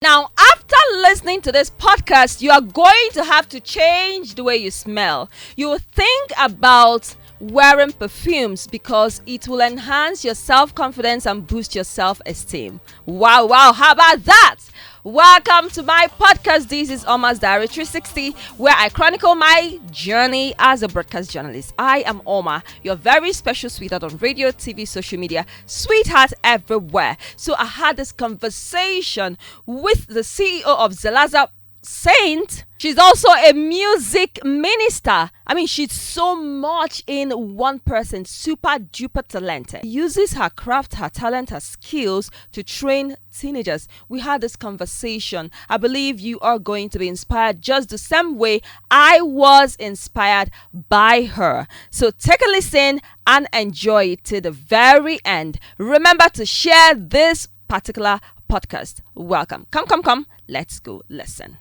Now, after listening to this podcast, you are going to have to change the way you smell. You will think about wearing perfumes because it will enhance your self-confidence and boost your self-esteem. Wow, how about that? Welcome to my podcast. This is Oma's Diary 360, where I chronicle my journey as a broadcast journalist. I am Oma, your very special sweetheart on radio, TV, social media, sweetheart everywhere. So I had this conversation with the CEO of Xalxa, Saint. She's also a music minister. I mean, she's so much in one person, super duper talented. Uses her craft, her talent, her skills to train teenagers. We had this conversation. I believe you are going to be inspired just the same way I was inspired by her. So take a listen and enjoy it to the very end. Remember to share this particular podcast. Welcome. Come. Let's go listen.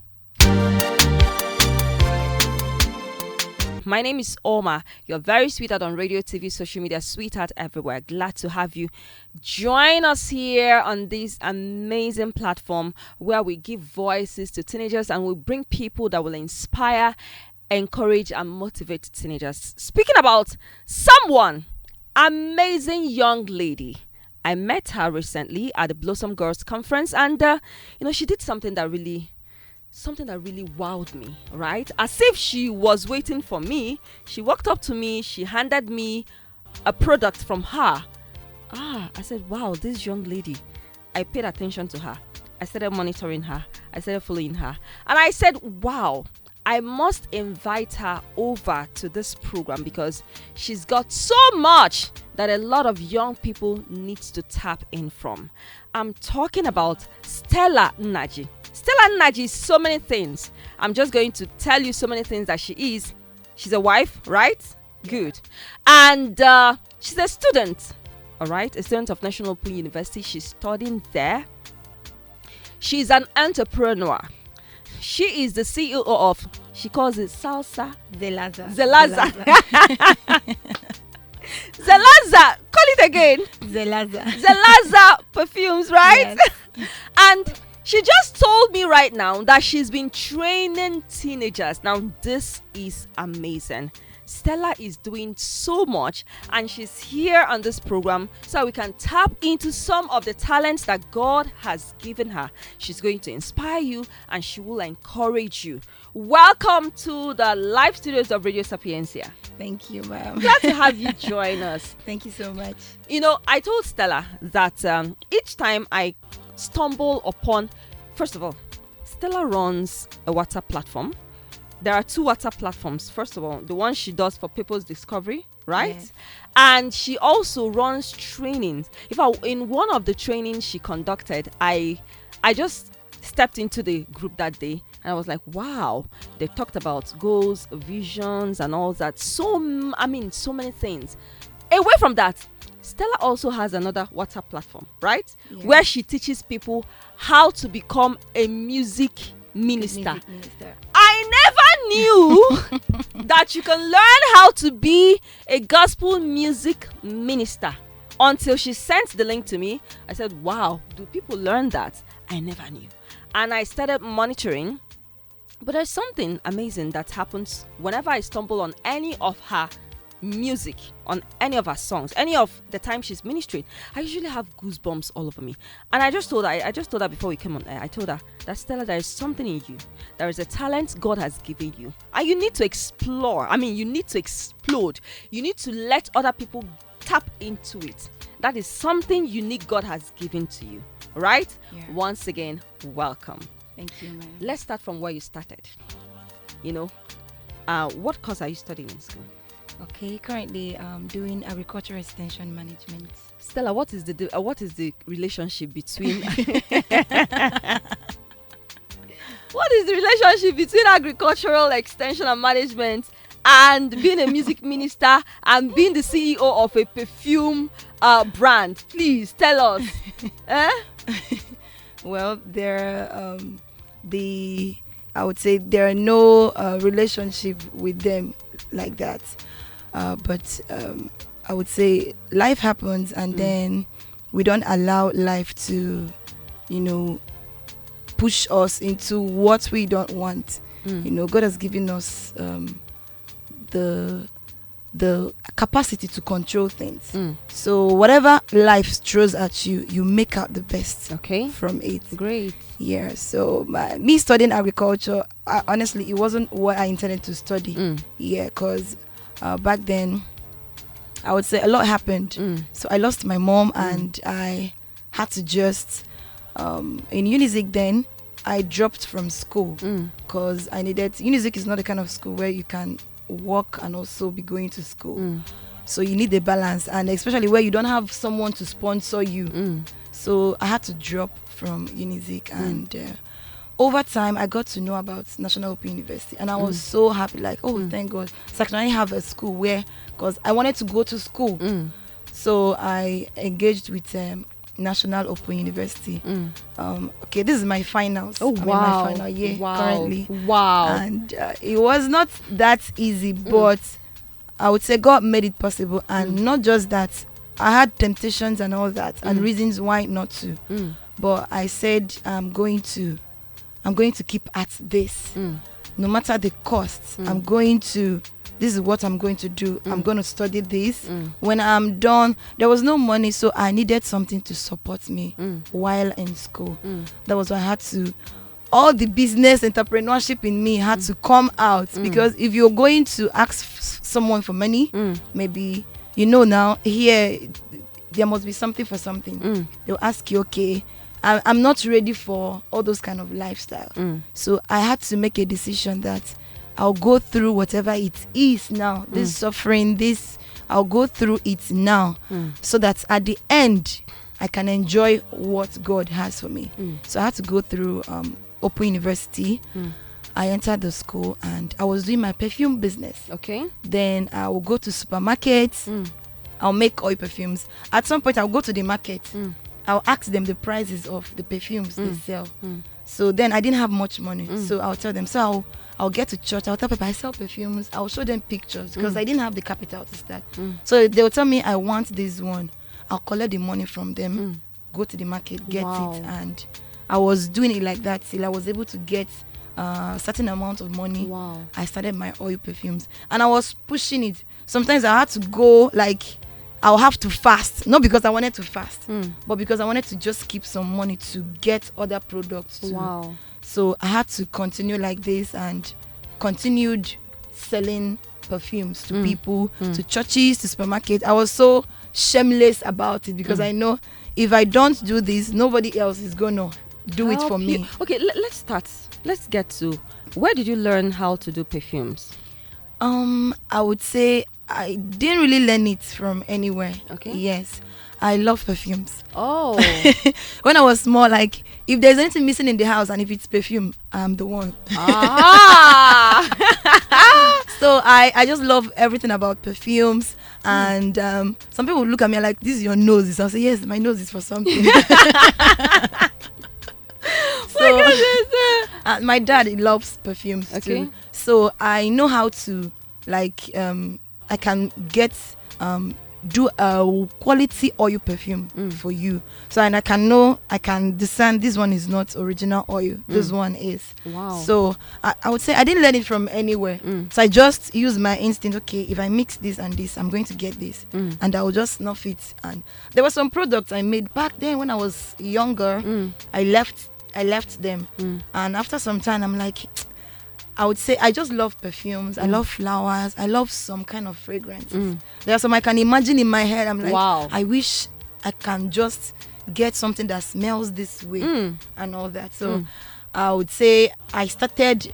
My name is Oma, your very sweetheart on radio, TV, social media, sweetheart everywhere. Glad to have you join us here on this amazing platform where we give voices to teenagers and we bring people that will inspire, encourage, and motivate teenagers. Speaking about someone, amazing young lady. I met her recently at the Blossom Girls Conference, and she did something that really wowed me, right? As if she was waiting for me. She walked up to me, she handed me a product from her. I said, wow, this young lady. I paid attention to her. I started monitoring her. I started following her. And I said, wow, I must invite her over to this program because she's got so much that a lot of young people need to tap in from. I'm talking about Stella Nnaji. Stella Nnaji is so many things. I'm just going to tell you so many things that she is. She's a wife, right? Good. And she's a student, all right? A student of National Open University. She's studying there. She's an entrepreneur. She is the CEO of, she calls it Xalxa. Xalxa. Xalxa. Call it again. Xalxa Perfumes, right? Yes. And she just told me right now that she's been training teenagers. Now, this is amazing. Stella is doing so much and she's here on this program so we can tap into some of the talents that God has given her. She's going to inspire you and she will encourage you. Welcome to the live studios of Radio Sapiencia. Thank you, ma'am. Glad to have you join us. Thank you so much. I told Stella that each time I stumble upon, first of all, Stella runs a WhatsApp platform. There are two WhatsApp platforms. First of all, the one she does for people's discovery, right? Yes. And she also runs trainings. In one of the trainings she conducted, I just stepped into the group that day and I was like, wow, they talked about goals, visions and all that. So many things. Away from that, Stella also has another WhatsApp platform, right? Yes. Where she teaches people how to become a music minister. I never knew that you can learn how to be a gospel music minister until she sent the link to me. I said, wow, do people learn that? I never knew. And I started monitoring. But there's something amazing that happens whenever I stumble on any of her music, on any of her songs, any of the time she's ministering. I usually have goosebumps all over me. And I just told her before we came on air, I told her that Stella, there is something in you. There is a talent God has given you. And you need to explore. You need to explode. You need to let other people tap into it. That is something unique God has given to you. Right? Yeah. Once again, welcome. Thank you, ma'am. Let's start from where you started. What course are you studying in school? Okay, currently doing agricultural extension management. Stella, what is the relationship between what is the relationship between agricultural extension and management and being a music minister and being the CEO of a perfume brand? Please tell us. Well, I would say there are no relationship with them like that. But I would say life happens and then we don't allow life to, push us into what we don't want. God has given us the capacity to control things. So whatever life throws at you, you make out the best from it. Great. Yeah. So me studying agriculture, honestly, it wasn't what I intended to study. Yeah, because back then, I would say a lot happened. So I lost my mom, and I had to just in Unizik then. I dropped from school because I needed. Unizik is not the kind of school where you can work and also be going to school. So you need a balance, and especially where you don't have someone to sponsor you. So I had to drop from Unizik, and over time I got to know about National Open University, and I was so happy, like, thank God. So I can only have a school where, because I wanted to go to school. So I engaged with National Open University. Okay, this is my finals. I'm in my final year currently. And it was not that easy, but I would say God made it possible. And not just that, I had temptations and all that, and reasons why not to. But I said I'm going to keep at this, no matter the costs. This is what I'm going to do. I'm going to study this. When I'm done, there was no money, so I needed something to support me while in school. That was why I had to, all the business entrepreneurship in me had to come out, because if you're going to ask someone for money, maybe, now here, there must be something for something. They'll ask you, okay, I'm not ready for all those kind of lifestyle. So I had to make a decision that I'll go through whatever it is now, this suffering, I'll go through it now, so that at the end, I can enjoy what God has for me. So I had to go through Open University. I entered the school, and I was doing my perfume business. Okay. Then I will go to supermarkets. I'll make oil perfumes. At some point, I'll go to the market. I'll ask them the prices of the perfumes they sell. So then I didn't have much money. So I'll tell them. So I'll get to church. I'll tell people I sell perfumes. I'll show them pictures, because I didn't have the capital to start. So they'll tell me I want this one. I'll collect the money from them, go to the market, get it. And I was doing it like that till I was able to get a certain amount of money. I started my oil perfumes, and I was pushing it. Sometimes I had to go, like, I'll have to fast, not because I wanted to fast, but because I wanted to just keep some money to get other products too. So I had to continue like this, and continued selling perfumes to people, to churches, to supermarkets. I was so shameless about it, because I know if I don't do this, nobody else is gonna do it for me. Okay, let's start. Let's get to, where did you learn how to do perfumes? I would say I didn't really learn it from anywhere. Okay. Yes. I love perfumes. Oh. When I was small, like, if there's anything missing in the house and if it's perfume, I'm the one. So I just love everything about perfumes. And some people would look at me like, this is your nose. I'll say, yes, my nose is for something. So my dad, he loves perfumes too. So I know how to, like, I can get do a quality oil perfume for you. So, and I can discern this one is not original oil. This one is. Wow. So I would say I didn't learn it from anywhere. So I just use my instinct. Okay, if I mix this and this, I'm going to get this, and I will just snuff it. And there were some products I made back then when I was younger. I left them, and after some time, I'm like, I would say I just love perfumes. I love flowers. I love some kind of fragrances. There are some I can imagine in my head. I'm like, wow, I wish I can just get something that smells this way and all that. So I would say I started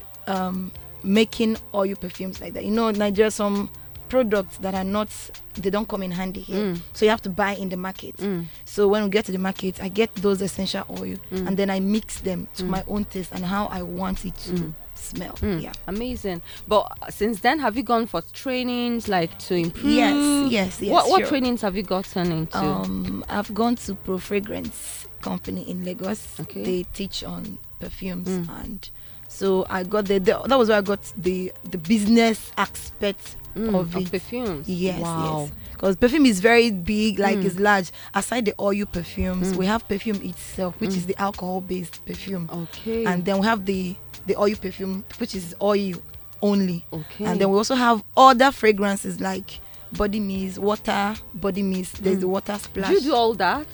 making oil perfumes like that. You know, Nigeria, some products that are not, they don't come in handy here. So you have to buy in the market. So when we get to the market, I get those essential oil and then I mix them to my own taste and how I want it to smell. Yeah, amazing. But since then, have you gone for trainings, like, to improve? Yes. What sure. trainings have you gotten into? I've gone to Pro Fragrance company in Lagos. Okay. They teach on perfumes, and so I got that was where I got the business aspect of it. Perfumes. Yes, Wow. yes. Because perfume is very big, like it's large. Aside the oil perfumes, we have perfume itself, which is the alcohol-based perfume. Okay. And then we have the oil perfume, which is oil only. Okay. And then we also have other fragrances like body mist, water body mist. There's the water splash. Do you do all that?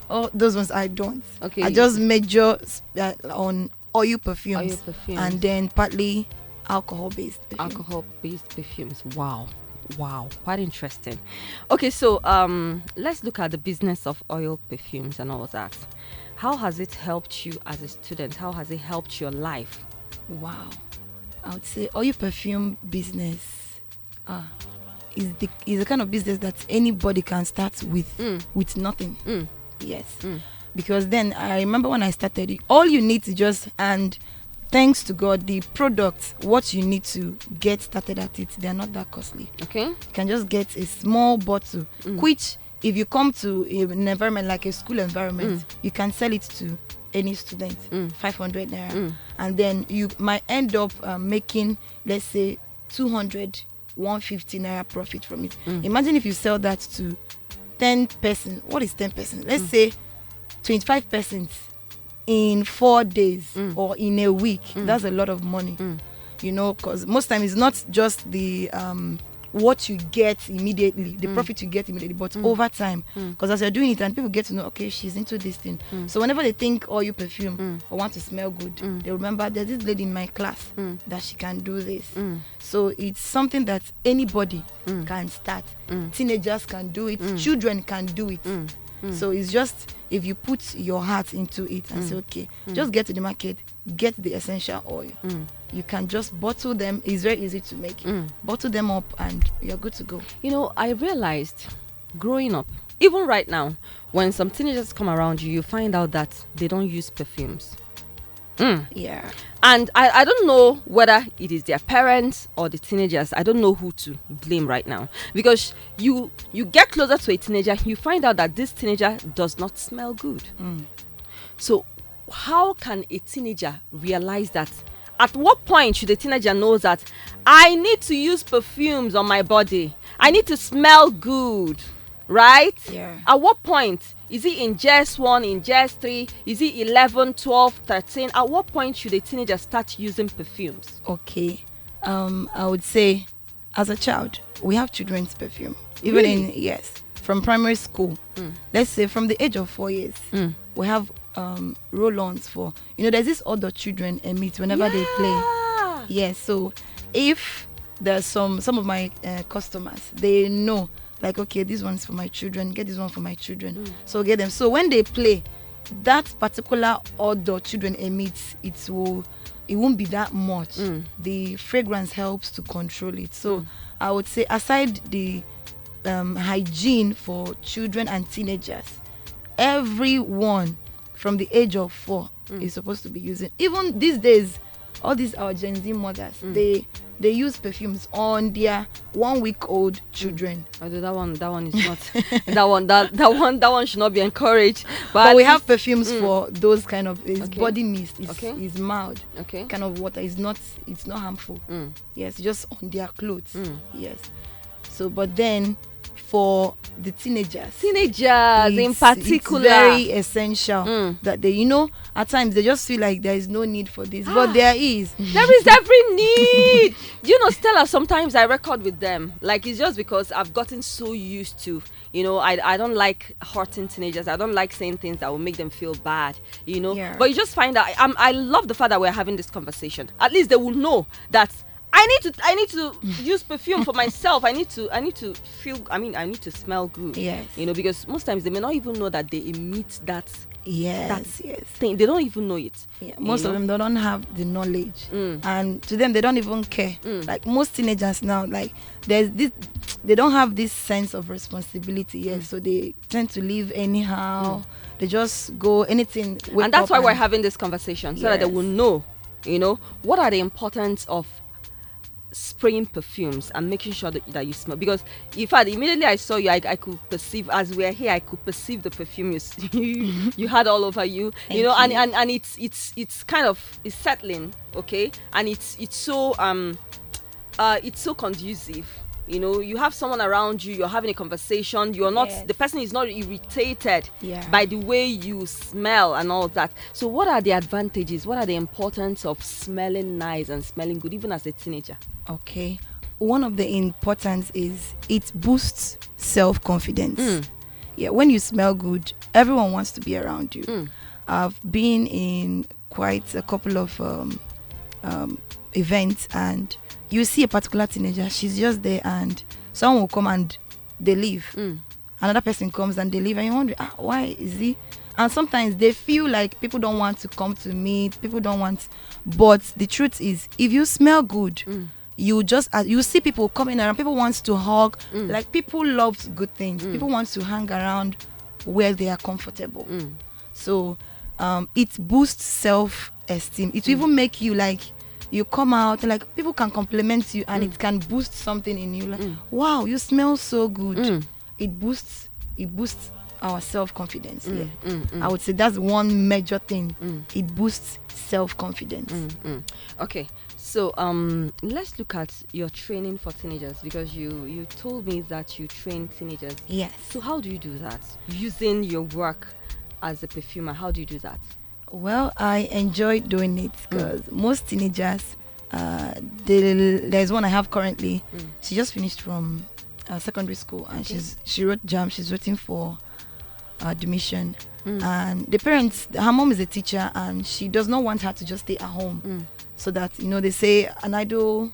Oh, those ones I don't. Okay. I just major on oil perfumes. Oil perfumes. And then partly alcohol-based perfume. Alcohol-based perfumes. Wow, quite interesting. Okay, so let's look at the business of oil perfumes and all that. How has it helped you as a student? How has it helped your life? Wow, I would say oil perfume business is the kind of business that anybody can start with nothing. Yes, because then I remember when I started it, all you need to just, and thanks to God, the products, what you need to get started at it, they're not that costly. Okay. You can just get a small bottle, which if you come to an environment like a school environment, you can sell it to any student, 500 naira. And then you might end up making, let's say, 200, 150 naira profit from it. Imagine if you sell that to 10 person. What is 10 person? Let's say 25 persons in 4 days or in a week. That's a lot of money, because most time it's not just the what you get immediately, the profit you get immediately, but over time, because as you're doing it and people get to know, okay, she's into this thing, so whenever they think oil perfume or want to smell good, they remember there's this lady in my class that she can do this. So it's something that anybody can start. Teenagers can do it, children can do it. So it's just, if you put your heart into it and say, okay, just get to the market, get the essential oil. You can just bottle them. It's very easy to make. Bottle them up and you're good to go. I realized growing up, even right now, when some teenagers come around you, you find out that they don't use perfumes. Yeah. And I don't know whether it is their parents or the teenagers. I don't know who to blame right now. Because you get closer to a teenager, you find out that this teenager does not smell good. So how can a teenager realize that? At what point should a teenager know that I need to use perfumes on my body? I need to smell good, right? Yeah. At what point? Is it in just 1, in just 3? Is it 11, 12, 13? At what point should a teenager start using perfumes? Okay. I would say as a child, we have children's perfume. Even Really? from primary school. Let's say from the age of 4 years, we have roll-ons for, there's this other children emit whenever they play. Yes, so if there's some of my customers, they know, like, okay, this one's for my children, get this one for my children. So get them. So when they play, that particular odor children emits, it won't be that much. The fragrance helps to control it. So I would say, aside the hygiene for children and teenagers, everyone from the age of 4 is supposed to be using. Even these days, all these our Gen Z mothers, they use perfumes on their 1-week-old children. Although that one is not that one should not be encouraged. But we have perfumes for those kind of body mist. It's mild. Okay. Kind of water. It's not harmful. Yes, just on their clothes. Yes. So, but then for the teenagers in particular, it's very essential that they, at times they just feel like there is no need for this, but there is every need. Stella, sometimes I record with them, like, it's just because I've gotten so used to, I don't like hurting teenagers. I don't like saying things that will make them feel bad, Yeah. But you just find out, I love the fact that we're having this conversation. At least they will know that I need to use perfume for myself. I need to feel, I need to smell good. Yes. Because most times they may not even know that they emit that yes thing. They don't even know it. Yeah. Most of them, they don't have the knowledge, and to them they don't even care. Like most teenagers now, like there's this, they don't have this sense of responsibility. Yes, so they tend to live anyhow. They just go anything, and that's why we're having this conversation, so that they will know, what are the importance of spraying perfumes and making sure that you smell? Because in fact, immediately I saw you, I could perceive, as we're here, I could perceive the perfume you had all over you. Thank you know, you. and it's kind of, it's settling, okay, and it's so conducive. You know, you have someone around you, you're having a conversation, you're not, Yes. the person is not irritated Yeah. by the way you smell and all that. So what are the advantages? What are the importance of smelling nice and smelling good, even as a teenager? Okay. One of the importance is it boosts self-confidence. Yeah, when you smell good, everyone wants to be around you. I've been in quite a couple of events, and you see a particular teenager, she's just there, and someone will come and they leave. Another person comes and they leave, and you wonder, why is he? And sometimes they feel like people don't want to come to meet, people don't want, but the truth is, if you smell good, you just you see people coming around, people want to hug, like people love good things, people want to hang around where they are comfortable. So it boosts self-esteem. It will even make you like, you come out, like people can compliment you, and it can boost something in you, like wow, you smell so good. It boosts our self-confidence. I would say that's one major thing. It boosts self-confidence. Okay, so let's look at your training for teenagers, because you told me that you train teenagers. Yes. So how do you do that using your work as a perfumer? How do you do that? Well, I enjoy doing it because most teenagers, there's one I have currently. She just finished from secondary school, and she wrote JAM. She's waiting for admission. And the parents, her mom is a teacher, and she does not want her to just stay at home. So that, you know, they say an idol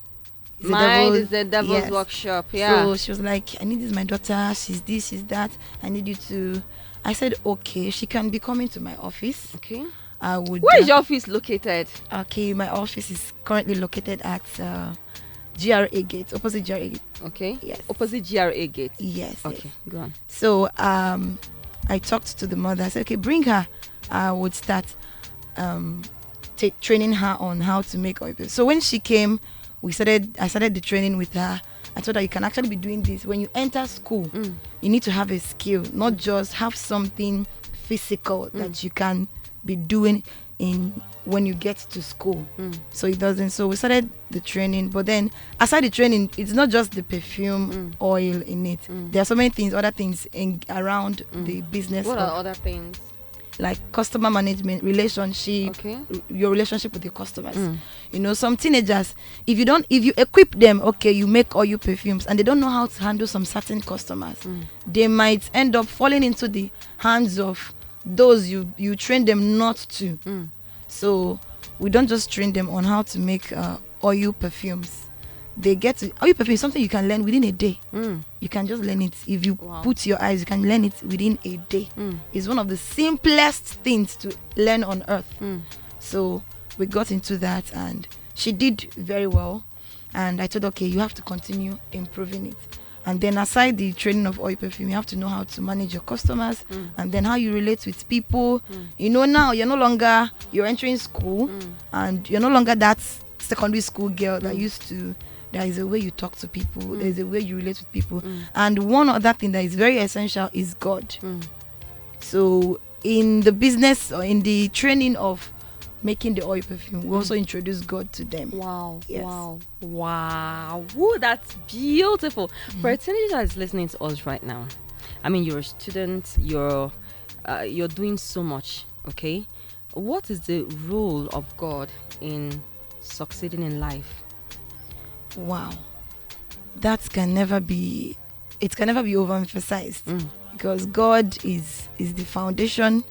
is the devil's workshop. Yeah. So she was like, I need this, my daughter. She's this, she's that. I need you to. I said, okay, she can be coming to my office. Okay. I would. Where is your office located? Okay, my office is currently located at GRA Gate, opposite GRA Gate. Okay. Yes. Opposite GRA Gate. Yes. Okay, yes. go on. So I talked to the mother. I said, okay, bring her. I would start training her on how to make oil. So when she came, I started the training with her. I told her, you can actually be doing this. When you enter school, you need to have a skill, not just have something physical that you can be doing when you get to school. So it doesn't. So we started the training, but then aside the training, it's not just the perfume oil in it. There are so many things, other things around the business. What are other things? Like customer management, relationship, your relationship with your customers. You know, some teenagers, if you equip them, okay, you make all your perfumes, and they don't know how to handle some certain customers, they might end up falling into the hands of those you train them not to. So we don't just train them on how to make oil perfumes. They get to oil perfume is something you can learn within a day. You can just learn it. If you put your eyes, you can learn it within a day. It's one of the simplest things to learn on earth. So we got into that, and she did very well. And I told her, okay, you have to continue improving it. And then aside the training of oil perfume, you have to know how to manage your customers, and then how you relate with people. You know, now you're entering school, and you're no longer that secondary school girl that used to. There is a way you talk to people. There's a way you relate with people. And one other thing that is very essential is God. So in the business or in the training of making the oil perfume, we also introduce God to them. Wow. Yes. Wow. Ooh, that's beautiful. For a teenager that's listening to us right now, I mean, you're a student, you're doing so much, okay? What is the role of God in succeeding in life? Wow, that can never be overemphasized, because God is the foundation,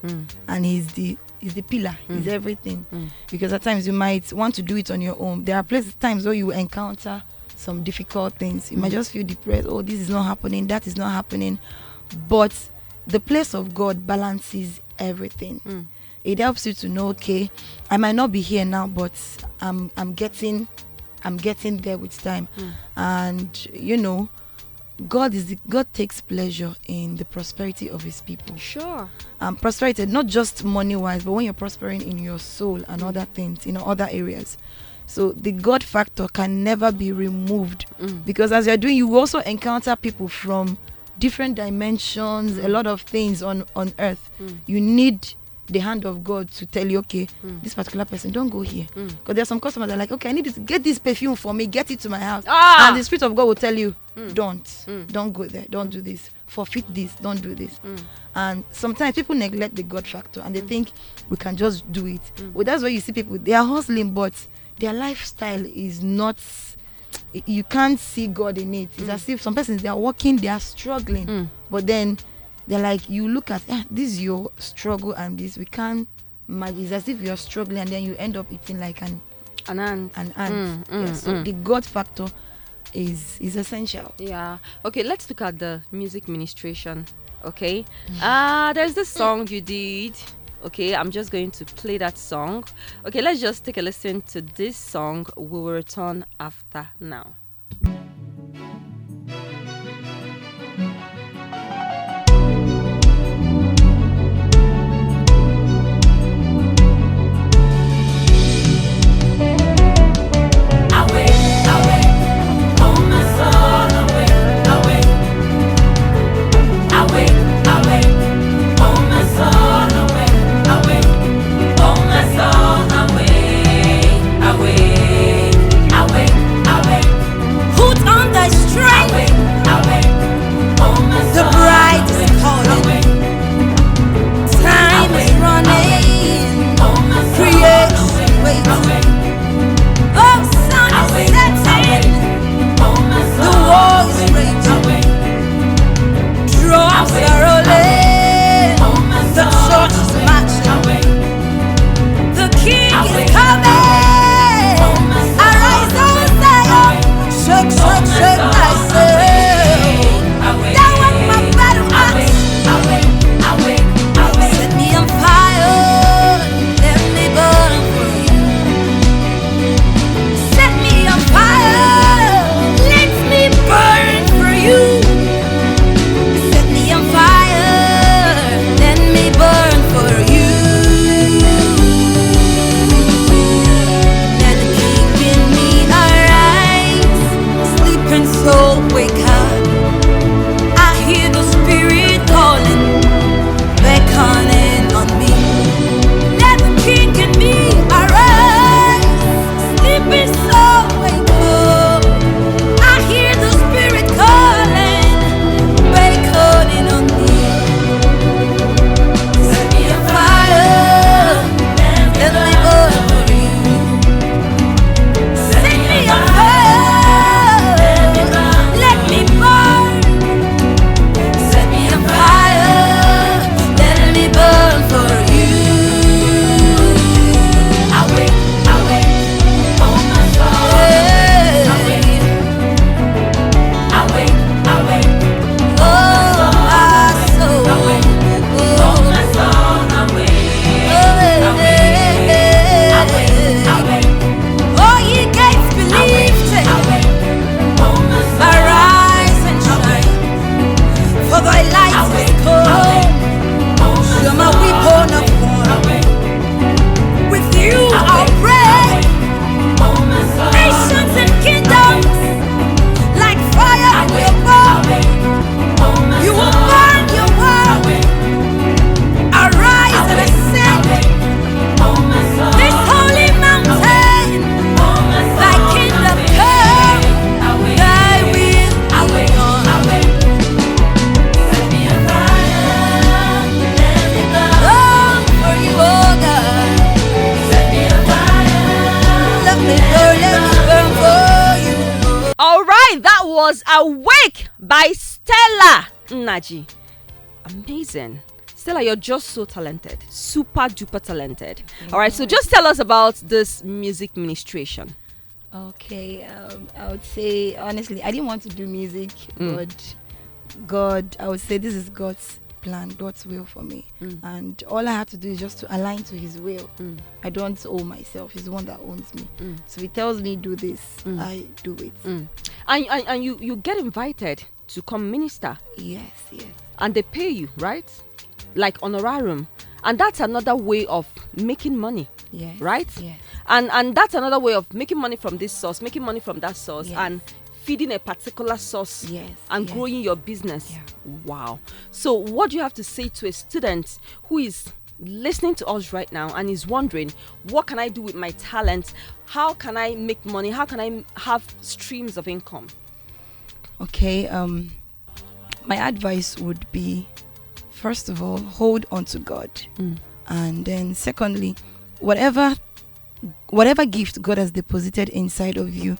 and he's the pillar, he's everything. Because at times you might want to do it on your own. There are times where you encounter some difficult things. You might just feel depressed. Oh, this is not happening, that is not happening. But the place of God balances everything. It helps you to know, okay, I might not be here now, but I'm getting there with time. And you know, God takes pleasure in the prosperity of his people. Sure. Prosperity, not just money wise, but when you're prospering in your soul and other things, other areas. So the God factor can never be removed, because as you're doing, you also encounter people from different dimensions, a lot of things on earth. You need the hand of God to tell you, okay, this particular person, don't go here. Because there are some customers that are like, okay, I need you to get this perfume for me, get it to my house. And the Spirit of God will tell you, don't go there, don't do this, forfeit this, don't do this. And sometimes people neglect the God factor and they think we can just do it. Well, that's why you see people, they are hustling, but their lifestyle is not, you can't see God in it. It's as if some persons, they are working, they are struggling, but then they're like, you look at, this is your struggle and this, we can't manage. It's as if you're struggling and then you end up eating like an ant. So the God factor is essential. Yeah. Okay, let's look at the music ministration. Okay. There's this song you did. Okay, I'm just going to play that song. Okay, let's just take a listen to this song. We will return after now. Was Awake by Stella Nnaji. Amazing. Stella, you're just so talented. Super duper talented. Yeah. All right, so just tell us about this music ministration. Okay, I would say, honestly, I didn't want to do music, but God, I would say this is God's plan, God's will for me. And all I have to do is just to align to his will. I don't owe myself. He's the one that owns me. So he tells me do this, I do it. And you get invited to come minister. Yes, yes. And they pay you, right? Like honorarium. And that's another way of making money. Yes. Right? Yes. And that's another way of making money from this source, making money from that source, Yes. and feeding a particular source, Yes. and Yes. growing your business. Yeah. Wow. So what do you have to say to a student who is listening to us right now and is wondering, what can I do with my talent? How can I make money? How can I have streams of income? Okay, my advice would be, first of all, hold on to God. And then secondly, whatever gift God has deposited inside of you,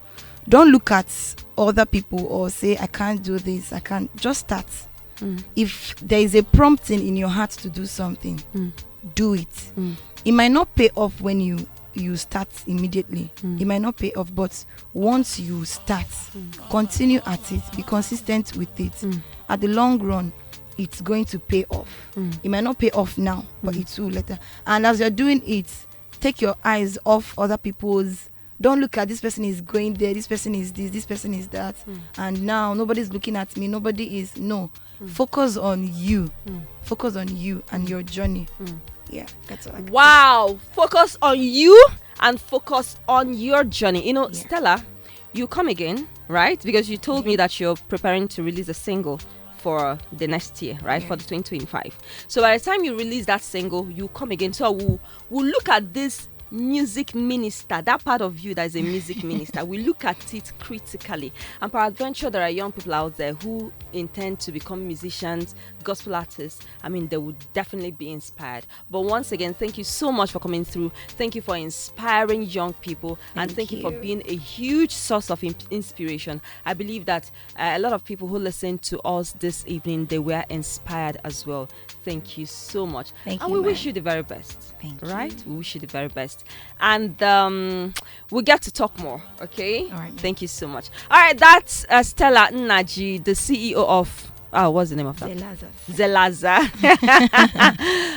don't look at other people or say, I can't do this, I can't. Just start. If there is a prompting in your heart to do something, do it. It might not pay off when you start immediately. It might not pay off, but once you start, continue at it, be consistent with it. At the long run, it's going to pay off. It might not pay off now, but it will later. And as you're doing it, take your eyes off other people's. Don't look at this person is going there, this person is this person is that, and now nobody's looking at me, nobody is. No, focus on you. Focus on you and your journey. Yeah, that's all. Wow. Focus on you and focus on your journey. You know, Yeah. Stella, you come again, right? Because you told me that you're preparing to release a single for the next year, right? For the 2025. So by the time you release that single, you come again. So we'll look at this music minister, that part of you that is a music minister. We look at it critically, and peradventure there are young people out there who intend to become musicians, gospel artists. I mean, they would definitely be inspired. But once again, thank you so much for coming through. Thank you for inspiring young people, and thank you for being a huge source of inspiration. I believe that a lot of people who listened to us this evening, they were inspired as well. Thank you so much. Thank and you, we wish ma'am. you the very best. Thank Right? you. We wish you the very best. And we'll get to talk more, okay? All right. Thank you so much. All right, that's Stella Nnaji, the CEO of... what's the name of that? Xalxa.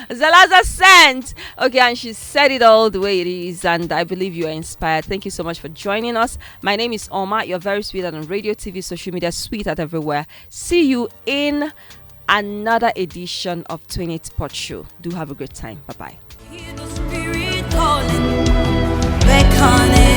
Xalxa Scent. Okay, and she said it all the way it is, and I believe you are inspired. Thank you so much for joining us. My name is Oma. You're very sweet on radio, TV, social media, sweet at everywhere. See you in another edition of 28 Pot Show. Do have a great time. Bye-bye. Hear the spirit calling, beckon